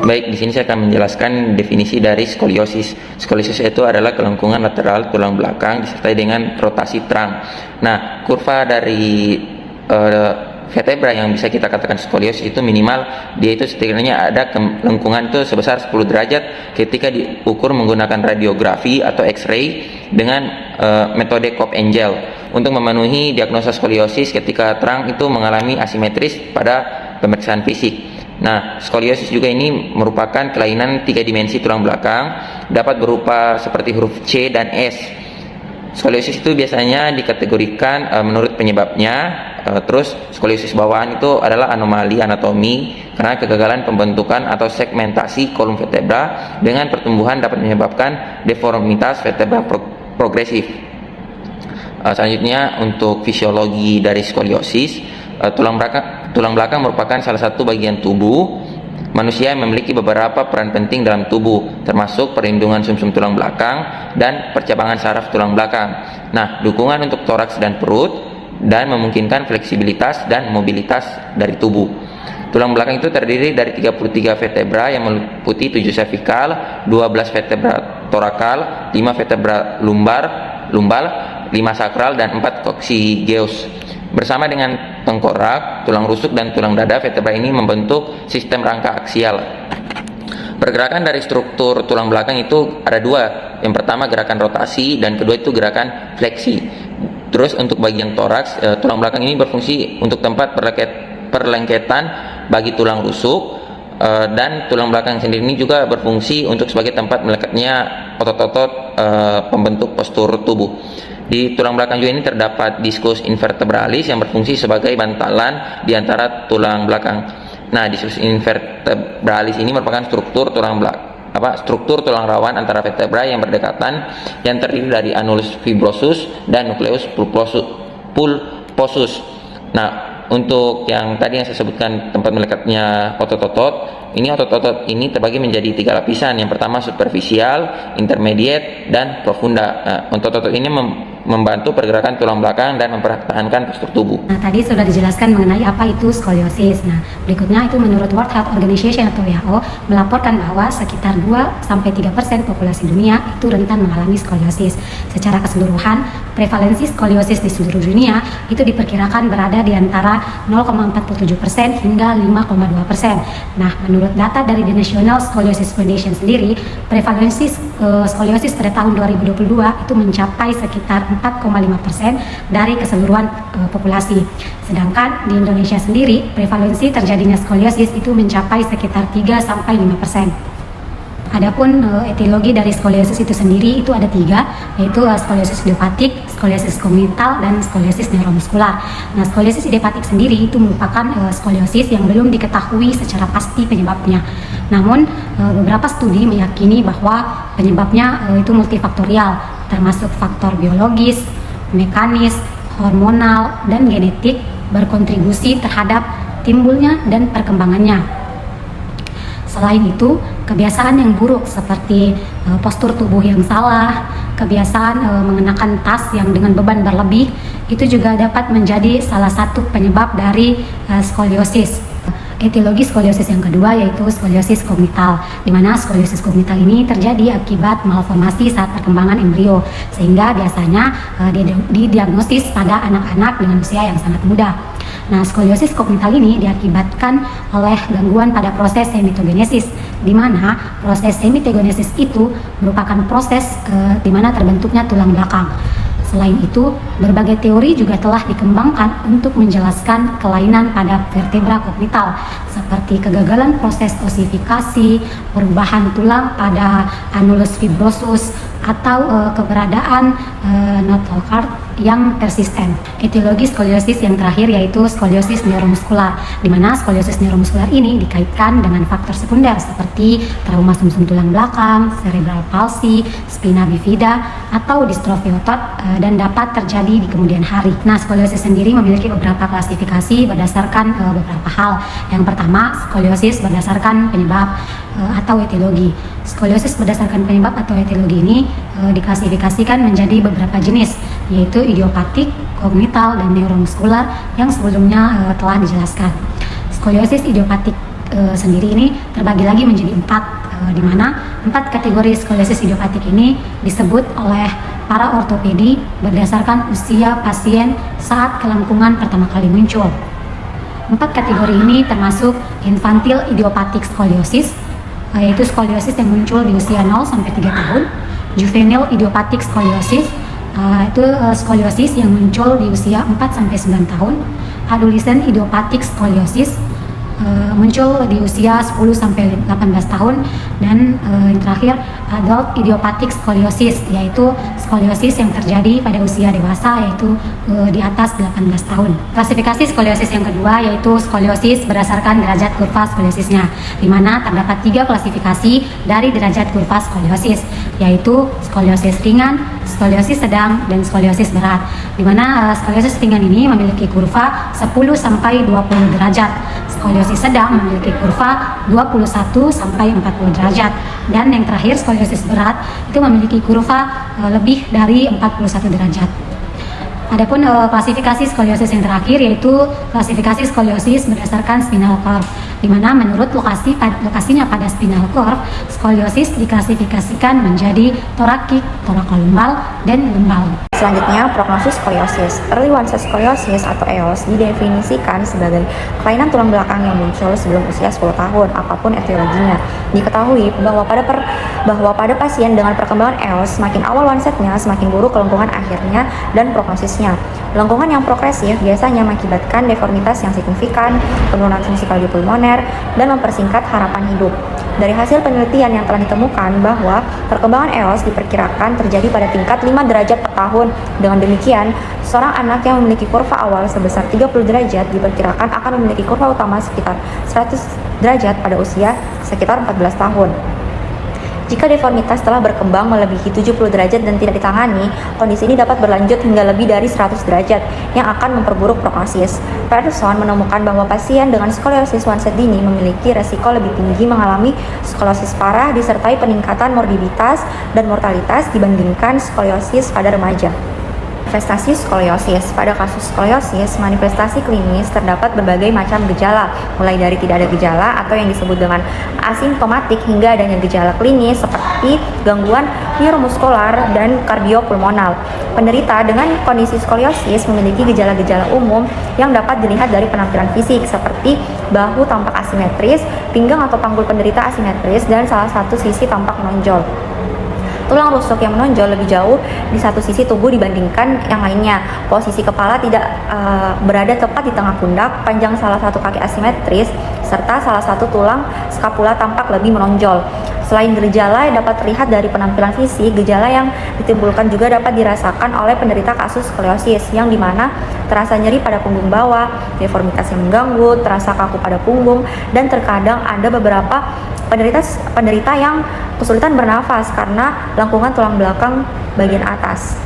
Baik, di sini saya akan menjelaskan definisi dari skoliosis. Skoliosis itu adalah kelengkungan lateral tulang belakang disertai dengan rotasi terang. Nah, kurva dari vertebra yang bisa kita katakan skoliosis itu minimal dia itu setidaknya ada kelengkungan itu sebesar 10 derajat ketika diukur menggunakan radiografi atau X-ray dengan metode Cobb Angel untuk memenuhi diagnosa skoliosis ketika terang itu mengalami asimetris pada pemeriksaan fisik. Nah, skoliosis juga ini merupakan kelainan 3 dimensi tulang belakang, dapat berupa seperti huruf C dan S. Skoliosis itu biasanya dikategorikan menurut penyebabnya. Terus skoliosis bawaan itu adalah anomali anatomi karena kegagalan pembentukan atau segmentasi kolom vertebra dengan pertumbuhan dapat menyebabkan deformitas vertebra progresif. Selanjutnya untuk fisiologi dari skoliosis, tulang belakang merupakan salah satu bagian tubuh manusia yang memiliki beberapa peran penting dalam tubuh, termasuk perlindungan sumsum tulang belakang dan percabangan saraf tulang belakang. Nah, dukungan untuk toraks dan perut dan memungkinkan fleksibilitas dan mobilitas dari tubuh. Tulang belakang itu terdiri dari 33 vertebra yang meliputi 7 cervical, 12 vertebra torakal, 5 vertebra lumbal, 5 sakral dan 4 coccygeus. Bersama dengan tengkorak, tulang rusuk dan tulang dada, vertebra ini membentuk sistem rangka aksial. Pergerakan dari struktur tulang belakang itu ada dua. Yang pertama gerakan rotasi dan kedua itu gerakan fleksi. Terus untuk bagian toraks, tulang belakang ini berfungsi untuk tempat perlengketan bagi tulang rusuk, dan tulang belakang sendiri ini juga berfungsi untuk sebagai tempat melekatnya otot-otot pembentuk postur tubuh. Di tulang belakang juga ini terdapat diskus invertebralis yang berfungsi sebagai bantalan di antara tulang belakang. Nah, diskus invertebralis ini merupakan struktur tulang rawan antara vertebra yang berdekatan yang terdiri dari annulus fibrosus dan nucleus pulposus. Nah, untuk yang tadi yang saya sebutkan tempat melekatnya otot-otot ini terbagi menjadi 3 lapisan. Yang pertama superficial, intermediate, dan profunda. Otot-otot ini membantu pergerakan tulang belakang dan mempertahankan postur tubuh. Nah, tadi sudah dijelaskan mengenai apa itu skoliosis. Nah, berikutnya itu menurut World Health Organization atau WHO melaporkan bahwa sekitar 2-3% populasi dunia itu rentan mengalami skoliosis. Secara keseluruhan, prevalensi skoliosis di seluruh dunia itu diperkirakan berada di antara 0,47% hingga 5,2%. Nah, menurut data dari The National Scoliosis Foundation sendiri, prevalensi skoliosis pada tahun 2022 itu mencapai sekitar 4,5% dari keseluruhan populasi. Sedangkan di Indonesia sendiri, prevalensi terjadinya skoliosis itu mencapai sekitar 3-5%. Adapun etiologi dari skoliosis itu sendiri itu ada 3, yaitu skoliosis idiopatik, skoliosis kongnital, dan skoliosis neuromuskular. Nah, skoliosis idiopatik sendiri itu merupakan skoliosis yang belum diketahui secara pasti penyebabnya. Namun beberapa studi meyakini bahwa penyebabnya itu multifaktorial, termasuk faktor biologis, mekanis, hormonal, dan genetik berkontribusi terhadap timbulnya dan perkembangannya. Selain itu, kebiasaan yang buruk seperti postur tubuh yang salah, kebiasaan mengenakan tas yang dengan beban berlebih, itu juga dapat menjadi salah satu penyebab dari skoliosis. Etiologi skoliosis yang kedua yaitu skoliosis kognital, di mana skoliosis kognital ini terjadi akibat malformasi saat perkembangan embrio, sehingga biasanya didiagnosis pada anak-anak dengan usia yang sangat muda. Nah, skoliosis kognital ini diakibatkan oleh gangguan pada proses hemitogenesis, di mana proses hemitogenesis itu merupakan proses di mana terbentuknya tulang belakang. Selain itu, berbagai teori juga telah dikembangkan untuk menjelaskan kelainan pada vertebra kognital, seperti kegagalan proses osifikasi, perubahan tulang pada annulus fibrosus, atau keberadaan notochord yang persisten. Etiologi skoliosis yang terakhir yaitu skoliosis neuromuskular, di mana skoliosis neuromuskular ini dikaitkan dengan faktor sekunder seperti trauma sumsum tulang belakang, cerebral palsy, spina bifida, atau distrofi otot dan dapat terjadi di kemudian hari. Nah, skoliosis sendiri memiliki beberapa klasifikasi berdasarkan beberapa hal. Yang pertama, skoliosis berdasarkan penyebab atau etiologi. Skoliosis berdasarkan penyebab atau etiologi ini diklasifikasikan menjadi beberapa jenis, yaitu idiopatik, kognital, dan neuromuskular yang sebelumnya telah dijelaskan. Skoliosis idiopatik sendiri ini terbagi lagi menjadi 4, di mana 4 kategori skoliosis idiopatik ini disebut oleh para ortopedi berdasarkan usia pasien saat kelengkungan pertama kali muncul. 4 kategori ini termasuk infantile idiopathic scoliosis, yaitu skoliosis yang muncul di usia 0 sampai 3 tahun, juvenile idiopathic scoliosis, itu skoliosis yang muncul di usia 4 sampai 9 tahun, adolescent idiopathic scoliosis muncul di usia 10 sampai 18 tahun, dan yang terakhir adult idiopathic scoliosis, yaitu skoliosis yang terjadi pada usia dewasa, yaitu di atas 18 tahun. Klasifikasi skoliosis yang kedua yaitu skoliosis berdasarkan derajat kurva skoliosisnya, di mana terdapat 3 klasifikasi dari derajat kurva skoliosis, yaitu skoliosis ringan, skoliosis sedang, dan skoliosis berat, di mana skoliosis ringan ini memiliki kurva 10 sampai 20 derajat. Skoliosis sedang memiliki kurva 21 sampai 40 derajat, dan yang terakhir skoliosis berat itu memiliki kurva lebih dari 41 derajat. Adapun klasifikasi skoliosis yang terakhir yaitu klasifikasi skoliosis berdasarkan spinal curve, di mana menurut lokasinya pada spinal curve, skoliosis diklasifikasikan menjadi torakik, torakolumbal, dan lumbal. Selanjutnya, prognosis skoliosis. Early onset scoliosis atau EOS didefinisikan sebagai kelainan tulang belakang yang muncul sebelum usia 10 tahun, apapun etiologinya. Diketahui bahwa pada pasien dengan perkembangan EOS, semakin awal onsetnya, semakin buruk kelengkungan akhirnya dan prognosisnya. Lengkungan yang progresif biasanya mengakibatkan deformitas yang signifikan, penurunan fungsi kardiopulmoner, dan mempersingkat harapan hidup. Dari hasil penelitian yang telah ditemukan bahwa perkembangan EOS diperkirakan terjadi pada tingkat 5 derajat per tahun. Dengan demikian, seorang anak yang memiliki kurva awal sebesar 30 derajat diperkirakan akan memiliki kurva utama sekitar 100 derajat pada usia sekitar 14 tahun. Jika deformitas telah berkembang melebihi 70 derajat dan tidak ditangani, kondisi ini dapat berlanjut hingga lebih dari 100 derajat yang akan memperburuk prognosis. Patterson menemukan bahwa pasien dengan skoliosis onset dini memiliki resiko lebih tinggi mengalami skoliosis parah disertai peningkatan morbiditas dan mortalitas dibandingkan skoliosis pada remaja. Manifestasi skoliosis. Pada kasus skoliosis, manifestasi klinis terdapat berbagai macam gejala, mulai dari tidak ada gejala atau yang disebut dengan asimptomatik hingga adanya gejala klinis seperti gangguan neuromuskular dan kardiopulmonal. Penderita dengan kondisi skoliosis memiliki gejala-gejala umum yang dapat dilihat dari penampilan fisik seperti bahu tampak asimetris, pinggang atau panggul penderita asimetris, dan salah satu sisi tampak menonjol. Tulang rusuk yang menonjol lebih jauh di satu sisi tubuh dibandingkan yang lainnya. Posisi kepala tidak berada tepat di tengah pundak, panjang salah satu kaki asimetris, serta salah satu tulang skapula tampak lebih menonjol. Selain gejala yang dapat terlihat dari penampilan fisik, gejala yang ditimbulkan juga dapat dirasakan oleh penderita kasus skoliosis, yang dimana terasa nyeri pada punggung bawah, deformitas yang mengganggu, terasa kaku pada punggung, dan terkadang ada beberapa penderita yang kesulitan bernafas karena lengkungan tulang belakang bagian atas.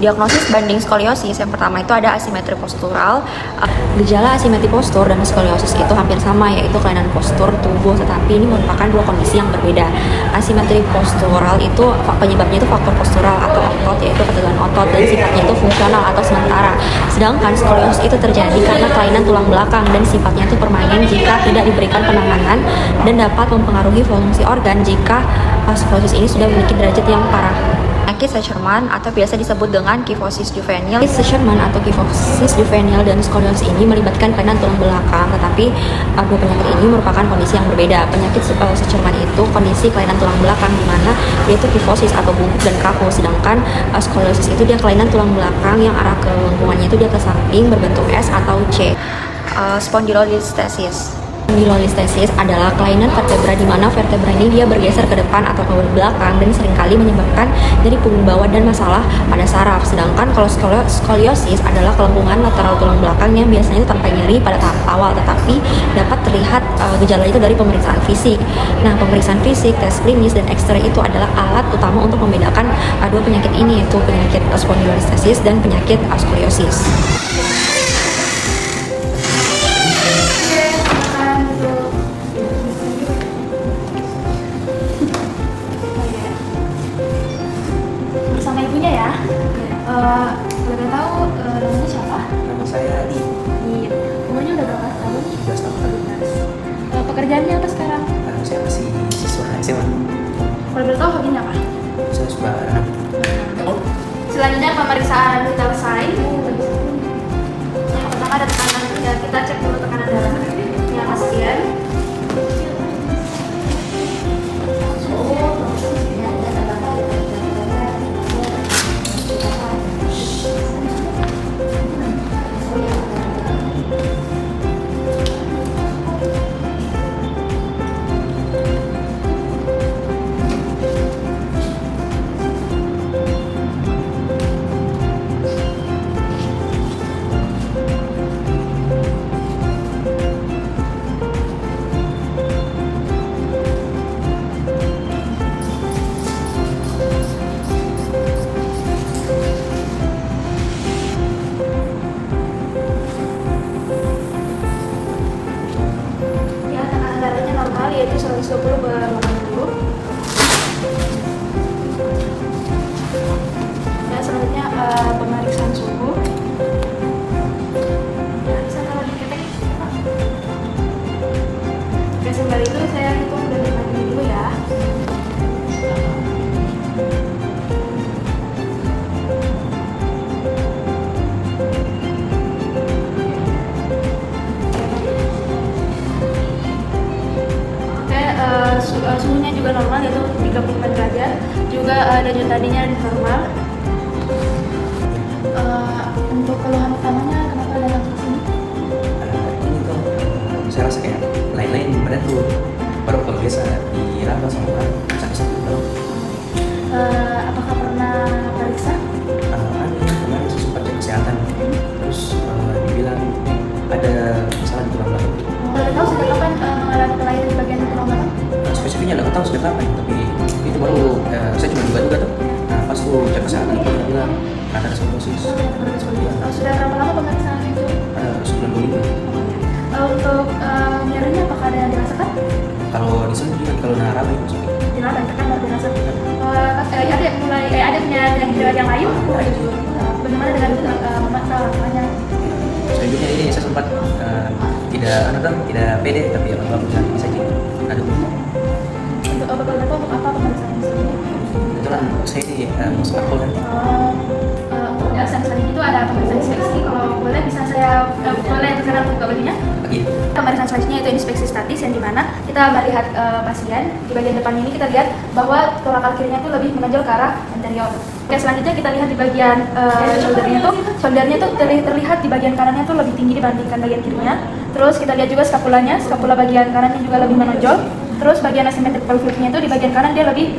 Diagnosis banding skoliosis yang pertama itu ada asimetri postural. Gejala asimetri postur dan skoliosis itu hampir sama, yaitu kelainan postur tubuh, tetapi ini merupakan dua kondisi yang berbeda. Asimetri postural itu penyebabnya itu faktor postural atau otot, yaitu ketegangan otot, dan sifatnya itu fungsional atau sementara. Sedangkan skoliosis itu terjadi karena kelainan tulang belakang dan sifatnya itu permanen jika tidak diberikan penanganan dan dapat mempengaruhi fungsi organ jika skoliosis ini sudah memiliki derajat yang parah. Penyakit Sherman atau biasa disebut dengan kifosis juvenil. Sherman atau kifosis juvenil dan skoliosis ini melibatkan kelainan tulang belakang, tetapi dua penyakit ini merupakan kondisi yang berbeda. Penyakit Sherman itu kondisi kelainan tulang belakang di mana yaitu kifosis atau bungkuk dan kaku, sedangkan skoliosis itu dia kelainan tulang belakang yang arah kelengkungannya itu dia ke samping berbentuk S atau C. Spondylolisthesis. Spondylolisthesis adalah kelainan vertebra di mana vertebra ini dia bergeser ke depan atau ke belakang dan seringkali menyebabkan nyeri punggung bawah dan masalah pada saraf. Sedangkan kalau skoliosis adalah kelengkungan lateral tulang belakang yang biasanya itu tanpa nyeri pada tahap awal, tetapi dapat terlihat gejala itu dari pemeriksaan fisik. Nah, pemeriksaan fisik, tes klinis, dan X-ray itu adalah alat utama untuk membedakan dua penyakit ini, yaitu penyakit spondylolisthesis dan penyakit skoliosis. Bersama ibunya ya. Boleh tahu namanya siapa? Nama saya Adi, Iya. Umurnya udah berapa tahun? 17 tahun. Pekerjaannya apa sekarang? Saya masih siswa SMA. Kalau boleh tahu hobinya apa? Saya suka renang. Selanjutnya pemeriksaan kita selesai. Yang pertama ada tekanan, ya, kita cek dulu tekanan darahnya pasien. Ya, tekanan darahnya normal yaitu 120/80. Ya, selanjutnya pemeriksaan suhu. Ya, bisa taruh di ketek. Oke, sembari itu saya hitung dari pagi dulu ya. Oke, suhunya juga normal yaitu 35 derajat. Juga denyut nadinya normal. Untuk keluhan utamanya kenapa ada yang sini? Ini tuh saya rasa kayak lain-lain di badan tuh. Baru kalau biasa diraba sama orang sakit-sakit tau. Apakah pernah periksa? Kemarin saya sempat cek kesehatan. Terus dibilang ada masalah di tulang belakang. Boleh tahu sejak kapan mengalami kelainan di bagian tulang belakang? Spesifiknya nggak tahu sejak kapan, tapi itu baru saya cuma duga-duga tuh. Nah pas tuh cek kesehatan itu dia bilang ada skoliosis. Sudah berapa lama pemeriksaan itu? Sebulan 2 minggu. Untuk nyerinya apakah ada yang dirasakan? Kalau di sana juga kalau naraba itu sakit. Tidak ada, kan baru dirasakan. Ada punya gejala yang lain? Bagaimana dengan masalah orangnya? Selanjutnya ini saya sempat tidak pede, tapi alhamdulillah bisa jadi ada Untuk untuk apa pemeriksaan ini? kebetulan saya ini mau sekolah kan. Untuk selanjutnya itu ada pemeriksaan inspeksi. Kalau boleh bisa saya boleh sekarang buka bajunya. Oke. Pemeriksaan selanjutnya itu inspeksi statis yang dimana kita melihat pasien di bagian depan ini kita lihat bahwa torakal kirinya itu lebih menonjol ke arah anterior. Oke, selanjutnya kita lihat di bagian shouldernya tuh terlihat di bagian kanannya tuh lebih tinggi dibandingkan bagian kirinya. Terus kita lihat juga skapulanya, skapula bagian kanannya juga lebih menonjol. Terus bagian asimetrik pelviknya itu di bagian kanan dia lebih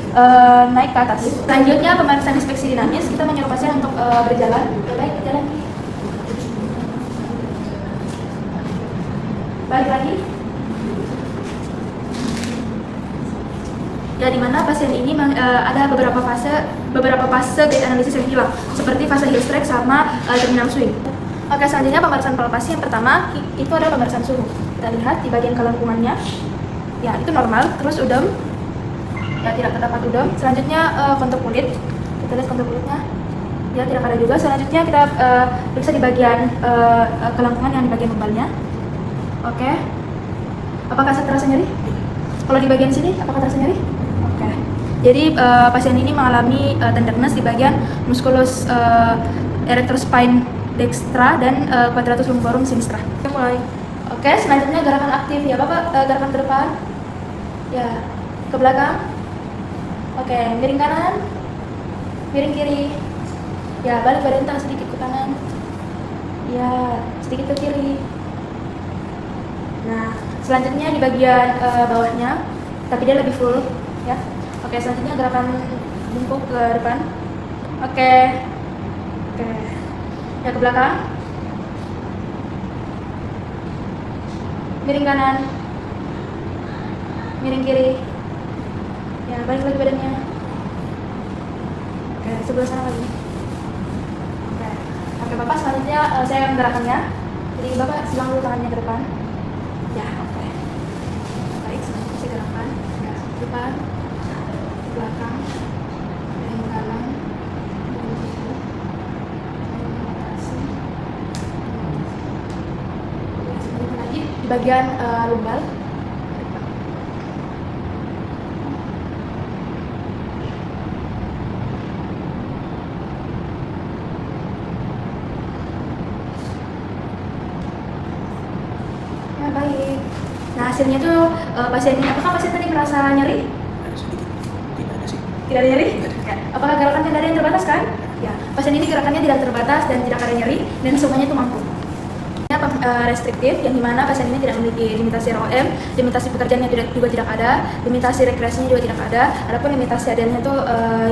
naik ke atas. Selanjutnya pemeriksaan inspeksi dinamis, kita menyuruh pasien untuk berjalan. Baik, berjalan. Balik lagi. Ya, di mana pasien ini ada beberapa fase gait analisis yang hilang, seperti fase heel strike sama terminal swing. Oke, selanjutnya pemeriksaan palpasi yang pertama itu adalah pemeriksaan suhu. Kita lihat di bagian kelengkungannya, ya itu normal. Terus udem, ya tidak terdapat udem. Selanjutnya kontur kulit, kita lihat kontur kulitnya, ya tidak ada juga. Selanjutnya kita periksa di bagian kelengkungan yang di bagian lumbalnya. Oke, apakah terasa nyeri? Kalau di bagian sini, apakah terasa nyeri? Oke, jadi pasien ini mengalami tenderness di bagian musculus erectospine dextra dan quadratus lumborum sinistra. Oke, mulai. Oke, selanjutnya gerakan aktif ya Bapak, gerakan ke depan, ya ke belakang. Oke, miring kanan, miring kiri, ya balik badan sedikit ke kanan, ya sedikit ke kiri. Nah, Selanjutnya di bagian bawahnya, tapi dia lebih full, ya. Oke, selanjutnya gerakan bungkuk ke depan. Oke, ya ke belakang. Miring kanan, miring kiri. Ya, balik lagi badannya. Oke, sebelah sana lagi. Oke, Bapak selanjutnya saya akan gerakannya. Jadi Bapak silang dulu tangannya ke depan. Ya, oke. Baik, selanjutnya saya gerakan. Ya, depan, belakang, miring kanan, miring kiri, miring atas. Ya, selanjutnya lagi di bagian lumbar. Ya, baik. Nah, hasilnya tuh pasien ini, apakah pasien tadi merasa nyeri? Ada sedikit, tidak ada sih. Tidak ada nyeri? Tidak ada. Ya. Apakah gerakannya tidak ada yang terbatas kan? Ya. Pasien ini gerakannya tidak terbatas dan tidak ada nyeri dan semuanya itu mampu. Restriktif, yang dimana pasien ini tidak memiliki limitasi ROM, limitasi pekerjaannya juga tidak ada, limitasi rekreasinya juga tidak ada. Adapun limitasi adanya itu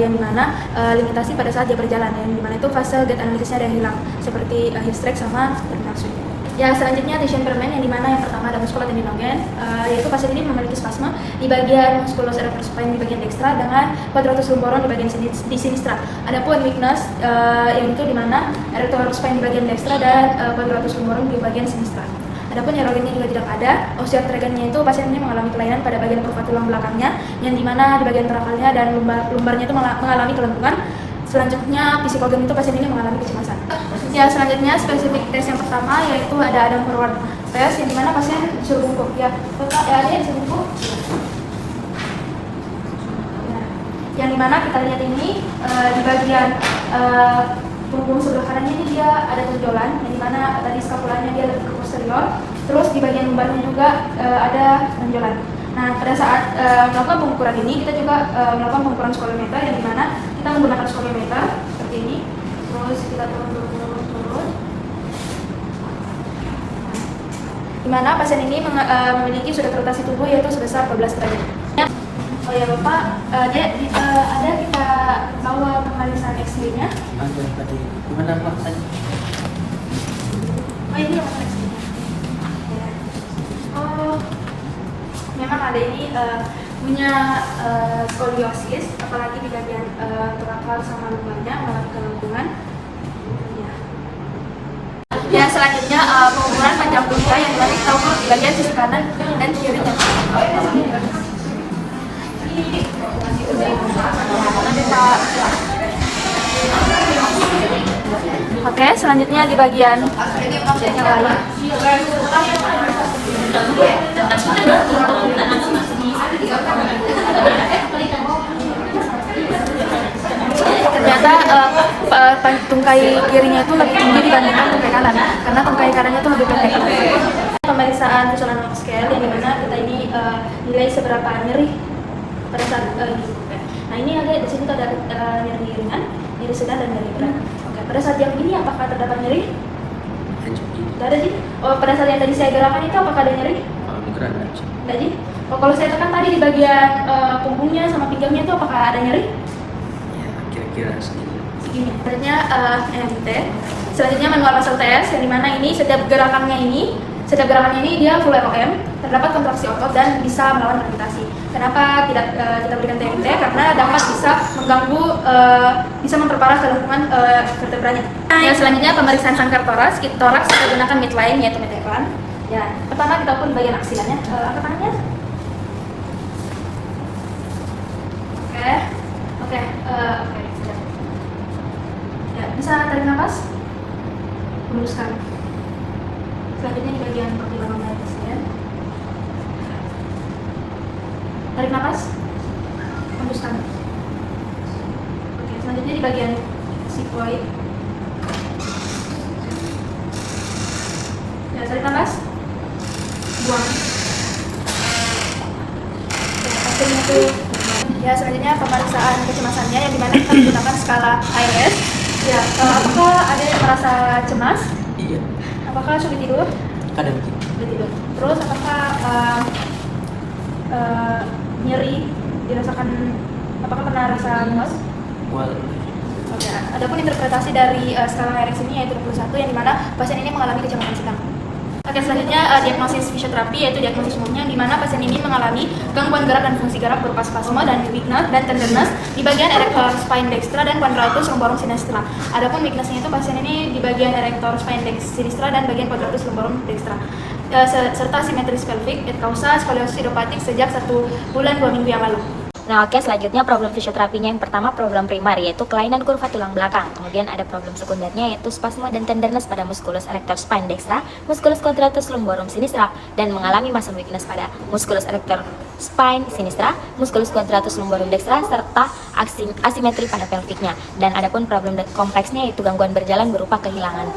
yang dimana limitasi pada saat dia berjalan, yang dimana itu fase gait analisisnya ada yang hilang, seperti heel stretch sama terminal swing. Ya, selanjutnya tension permen, yang dimana yang pertama ada musculus tendinogen, yaitu pasien ini memiliki spasme di bagian musculus erector spine di bagian dextra dengan quadratus lumborum di bagian di sinistra. Adapun weakness yang itu dimana erector spine di bagian dextra dan quadratus lumborum di bagian sinistra. Adapun neurogennya juga tidak ada. Osteoarthrigannya itu pasien ini mengalami kelainan pada bagian kurva tulang belakangnya, yang dimana di bagian terakalnya dan lumbarnya itu mengalami kelentungan. Selanjutnya psikogen itu pasien ini mengalami kecemasan. Ya, selanjutnya spesifik tes yang pertama yaitu ada Adam forward test, yang dimana pasien disuruh bungkuk. Ya, Bapak ya, ada yang disuruh bungkuk. Ya. Yang dimana kita lihat ini di bagian punggung sebelah kanannya ini dia ada tonjolan, yang dimana tadi skapulanya dia lebih ke posterior. Terus di bagian lumbarnya juga ada tonjolan. Nah, pada saat melakukan pengukuran ini, kita juga melakukan pengukuran skoliometer, yang dimana kita menggunakan skoliometer seperti ini. Terus kita turun. Dimana pasien ini memiliki sudut rotasi tubuh yaitu sebesar 12 derajat. Oh ya Bapak, ada kita bawa pemeriksaan X-ray-nya. Ada tadi, gimana Pak tadi? Oh, ini yang X-ray-nya. Ya. Oh, memang ada ini punya skoliosis, apalagi di bagian trakal sama lumbarnya mengalami kelengkungan. Ya, selanjutnya pengukuran panjang punca, yang dimana kita ukur di bagian sisi kanan dan kirinya. Oke, selanjutnya di bagian yang lain. Ternyata tungkai kirinya itu lebih tinggi dibandingkan tungkai kanan, karena tungkai kanannya itu lebih pendek. Pemeriksaan visual analog scale, yang dimana kita ini nilai seberapa nyeri pada saat ini. Nah, ini ada di sini tuh ada nyeri ringan, nyeri sedang dan nyeri berat. Oke, pada saat yang ini apakah terdapat nyeri? Tidak ada sih. Oh, pada saat yang tadi saya gerakan itu apakah ada nyeri? Kalau gerak ada sih. Tidak sih. Oh, kalau saya tekan tadi di bagian punggungnya sama pinggangnya itu apakah ada nyeri? Ya, kira-kira segini. Segini. Selanjutnya MT. Selanjutnya manual muscle test, yang dimana ini setiap gerakannya ini dia full ROM, terdapat kontraksi otot dan bisa melawan gravitasi. Kenapa tidak kita berikan TMT? Karena dapat bisa mengganggu, bisa memperparah kelengkungan vertebranya. Yang selanjutnya pemeriksaan sangkar toraks. Toraks kita gunakan midline, yaitu meteran. Ya, pertama kita ukur bagian aksilanya. Angkat tangannya. Oke, sudah. Ya, bisa tarik nafas. Hembuskan. Selanjutnya di bagian pertimbangan atasnya. Tarik nafas. Hembuskan. Oke, selanjutnya di bagian sigmoid. Ya, tarik nafas. Buang. Oke, hasilnya itu. Ya, selanjutnya pemeriksaan kecemasannya, yang dimana kita menggunakan skala IRS. Ya, apakah ada yang merasa cemas? Iya. Apakah sulit tidur? Kadang gitu. tidur. Terus apakah nyeri dirasakan, apakah pernah rasa mual? Mual. Oke, adapun interpretasi dari skala HRS ini yaitu 21 yang dimana pasien ini mengalami kecemasan sedang. Oke, selanjutnya diagnosis fisioterapi yaitu diagnosis umumnya di mana pasien ini mengalami gangguan gerak dan fungsi gerak berupa spasme dan weakness dan tenderness di bagian erector spine dextra dan quadratus lumborum sinistra. Adapun weaknessnya itu pasien ini di bagian erector spine sinistra dan bagian quadratus lumborum dextra. Serta simetris pelvic et causa skoliosis idiopatik sejak 1 bulan 2 minggu yang lalu. Nah oke, selanjutnya problem fisioterapinya yang pertama problem primar yaitu kelainan kurva tulang belakang. Kemudian ada problem sekundernya yaitu spasme dan tenderness pada musculus erector spine dextra, musculus quadratus lumborum sinistra, dan mengalami muscle weakness pada musculus erector spine sinistra, musculus quadratus lumborum dextra, serta asimetri pada pelviknya. Dan adapun problem kompleksnya yaitu gangguan berjalan berupa kehilangan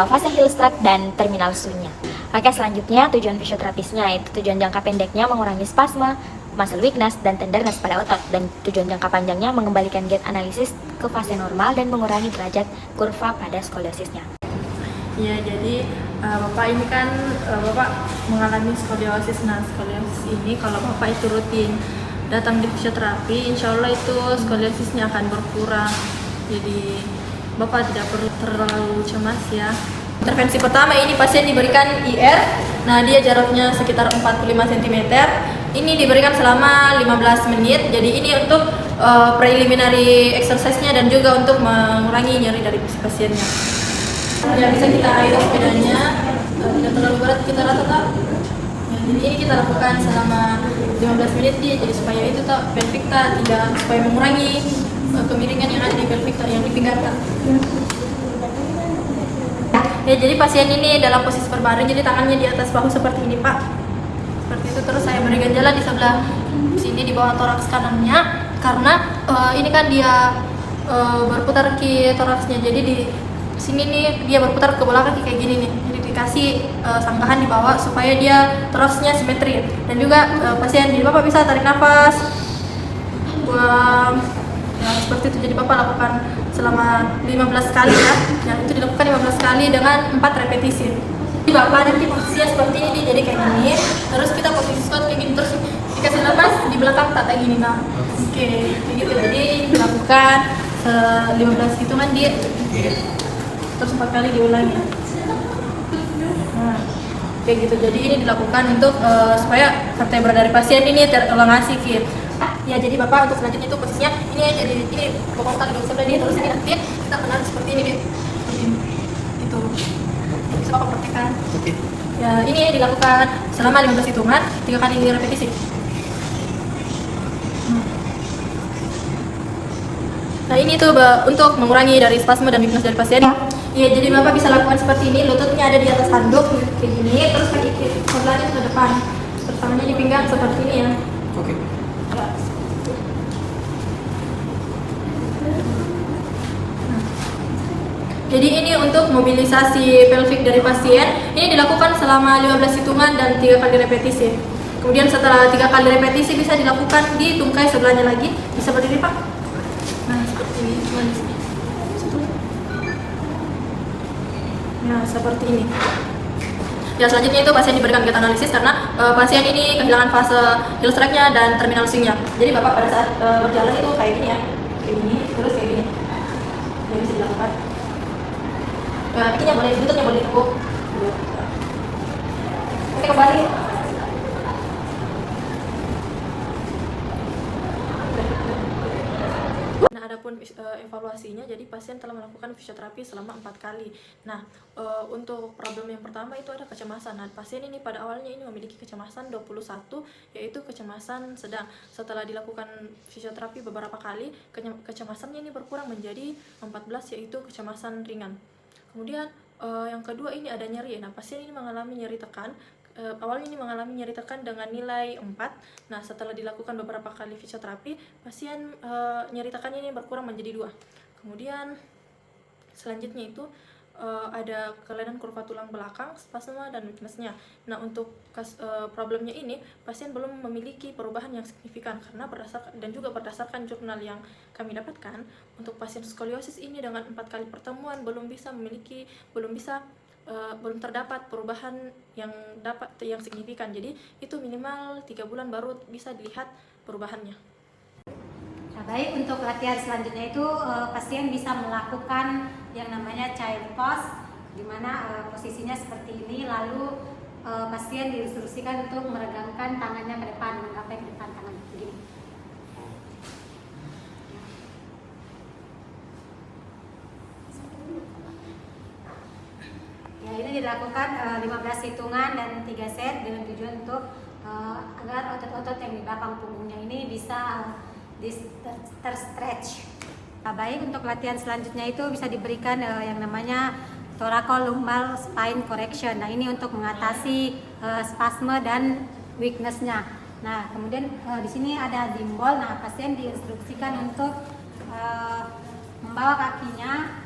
fase heel strut dan terminal swing-nya. Oke, selanjutnya tujuan fisioterapisnya yaitu tujuan jangka pendeknya mengurangi spasme, muscle weakness, dan tenderness pada otot, dan tujuan jangka panjangnya mengembalikan gait analisis ke fase normal dan mengurangi derajat kurva pada skoliosisnya. Ya, jadi Bapak ini kan Bapak mengalami skoliosis. Nah, skoliosis ini kalau Bapak itu rutin datang di fisioterapi, insya Allah itu skoliosisnya akan berkurang. Jadi Bapak tidak perlu terlalu cemas ya. Intervensi pertama ini pasien diberikan IR. Nah, dia jaraknya sekitar 45 cm. Ini diberikan selama 15 menit. Jadi ini untuk preliminary exercise-nya dan juga untuk mengurangi nyeri dari pasiennya. Ya, bisa kita ayo bedanya tidak terlalu berat, kita rata tak. Ya, jadi ini kita lakukan selama 15 menit dia, jadi supaya itu tak pelvic tak tidak, supaya mengurangi kemiringan yang ada di pelvic tak yang di pinggang tak. Ya, jadi pasien ini dalam posisi berbaring, jadi tangannya di atas bahu seperti ini Pak. Seperti itu. Terus saya berikan jalan di sebelah sini di bawah toraks kanannya, karena ini kan dia berputar ke toraksnya, jadi di sini nih dia berputar ke belakang kayak gini nih. Jadi dikasih sangkahan di bawah supaya dia toraksnya simetri. Dan juga pasien jadi Bapak bisa tarik nafas, buang. Ya, seperti itu. Jadi Bapak lakukan selama 15 kali ya. Ya, itu dilakukan 15 kali dengan 4 repetisi. Jadi Bapak nanti posisinya seperti ini, jadi kayak gini. Terus kita posisi squat kayak gini, terus dikasih nafas di belakang tak kayak gini. Nah, oke, begitu. Jadi dilakukan 15 hitungan dia. Terus 4 kali diulangi. Nah, kayak gitu. Jadi ini dilakukan untuk supaya vertebra dari pasien ini terelongasi gitu. Ya, jadi Bapak untuk selanjutnya itu posisinya ini Bapak tarik di sebelah dia, terus ini nanti kita kenal seperti ini dia. Itu. Bisa Bapak praktekkan. Oke. Ya, ini dilakukan selama 15 hitungan, 3 kali repetisi. Nah, ini tuh untuk mengurangi dari spasme dan weakness dari pasien. Ya, jadi Bapak bisa lakukan seperti ini, lututnya ada di atas handuk kayak gini, terus kaki sebelahnya ke depan. Terus tangannya di pinggang seperti ini ya. Oke. Ya. Jadi ini untuk mobilisasi pelvic dari pasien. Ini dilakukan selama 15 hitungan dan 3 kali repetisi. Kemudian setelah 3 kali repetisi bisa dilakukan di tungkai sebelahnya lagi. Bisa berdiri Pak. Nah, seperti ini. Ya, seperti ini. Ya, selanjutnya itu pasien diberikan gait analisis karena pasien ini kehilangan fase heel strike-nya dan terminal swing-nya. Jadi Bapak pada saat berjalan itu kayak gini ya. Kayak gini, terus kayak gini. Jadi bisa dilakukan. Kakinya boleh, lututnya boleh ditekuk. Oke, kembali. Nah, adapun evaluasinya, jadi pasien telah melakukan fisioterapi selama 4 kali. Nah, untuk problem yang pertama itu ada kecemasan. Nah, pasien ini pada awalnya ini memiliki kecemasan 21, yaitu kecemasan sedang. Setelah dilakukan fisioterapi beberapa kali, kecemasannya ini berkurang menjadi 14, yaitu kecemasan ringan. Kemudian yang kedua ini ada nyeri. Nah, pasien ini mengalami nyeri tekan. Awalnya ini mengalami nyeri tekan dengan nilai 4. Nah, setelah dilakukan beberapa kali fisioterapi, pasien nyeri tekannya ini berkurang menjadi 2. Kemudian selanjutnya itu ada kelainan kurva tulang belakang, spasme dan weakness-nya. Nah, untuk problemnya ini pasien belum memiliki perubahan yang signifikan karena berdasarkan jurnal yang kami dapatkan, untuk pasien skoliosis ini dengan 4 kali pertemuan belum bisa belum terdapat perubahan yang signifikan. Jadi itu minimal 3 bulan baru bisa dilihat perubahannya. Nah, baik, untuk latihan selanjutnya itu pasien bisa melakukan yang namanya child pose, di mana posisinya seperti ini, lalu pasien diinstruksikan untuk meregangkan tangannya ke depan, menggapai ke depan tangan begini. Ya, ini dilakukan 15 hitungan dan 3 set dengan tujuan untuk agar otot-otot yang di belakang punggungnya ini bisa terstretch. Nah, baik, untuk latihan selanjutnya itu bisa diberikan yang namanya thoracolumbar spine correction. Nah, ini untuk mengatasi spasme dan weakness-nya. Nah, kemudian di sini ada gimbal. Nah, pasien diinstruksikan untuk membawa kakinya,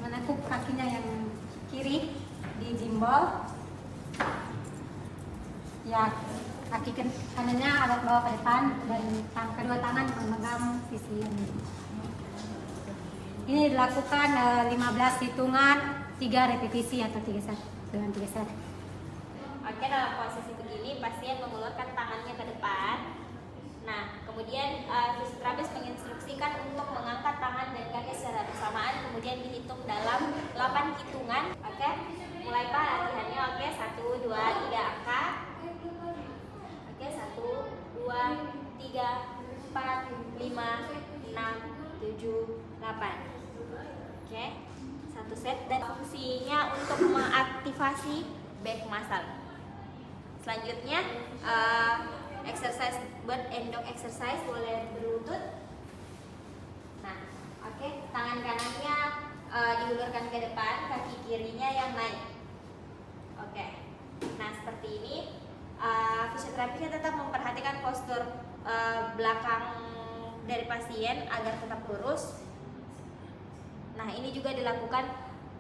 menekuk kakinya yang kiri di gimbal. Ya, kaki kanannya agak bawa ke depan dan kedua tangan memegang sisi ini. Ini dilakukan 15 hitungan, 3 repetisi atau 3 set dengan 3 set. Oke, dalam posisi begini pasien mengulurkan tangannya ke depan. Nah, kemudian fisioterapis menginstruksikan untuk mengangkat tangan dan kaki secara bersamaan, kemudian dihitung dalam 8 hitungan. Oke, mulai Pak latihannya. Oke, 1, 2, 3 angkat. Oke, 1, 2, 3, 4, 5, 6, 7, 8. Oke, 1 set, dan fungsinya untuk mengaktifasi back muscle. Selanjutnya exercise buat endog exercise, boleh berlutut. Nah, oke, tangan kanannya diulurkan ke depan, kaki kirinya yang naik. Oke, nah seperti ini. Fisioterapisnya tetap memperhatikan postur belakang dari pasien agar tetap lurus. Nah, ini juga dilakukan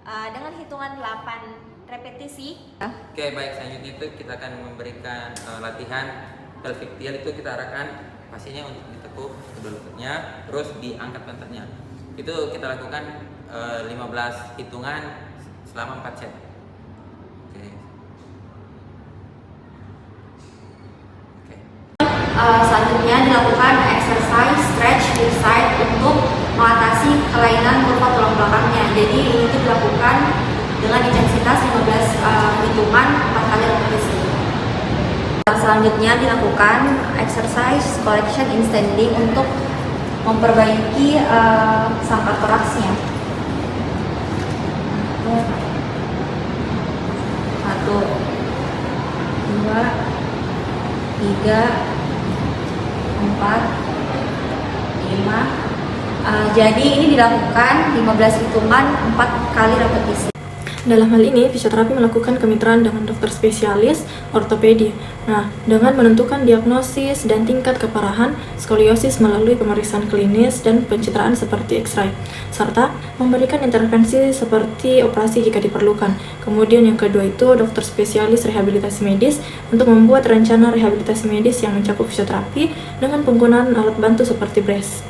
dengan hitungan 8 repetisi. Oke, baik, selanjutnya itu kita akan memberikan latihan pelvic tilt. Itu kita arahkan pasiennya untuk ditekuk kedua lututnya, terus diangkat pantatnya. Itu kita lakukan 15 hitungan selama 4 set. Selanjutnya dilakukan exercise stretch inside untuk mengatasi kelainan kurva tulang belakangnya. Jadi ini dilakukan dengan intensitas 15 hitungan 4 kali repetisi. Selanjutnya dilakukan exercise correction in standing untuk memperbaiki sangkar toraksnya. 1, 2, 3, 4, 5. Jadi ini dilakukan 15 hitungan 4 kali repetisi. Dalam hal ini, fisioterapi melakukan kemitraan dengan dokter spesialis ortopedi. Nah, dengan menentukan diagnosis dan tingkat keparahan skoliosis melalui pemeriksaan klinis dan pencitraan seperti X-ray, serta memberikan intervensi seperti operasi jika diperlukan. Kemudian yang kedua itu dokter spesialis rehabilitasi medis untuk membuat rencana rehabilitasi medis yang mencakup fisioterapi dengan penggunaan alat bantu seperti brace.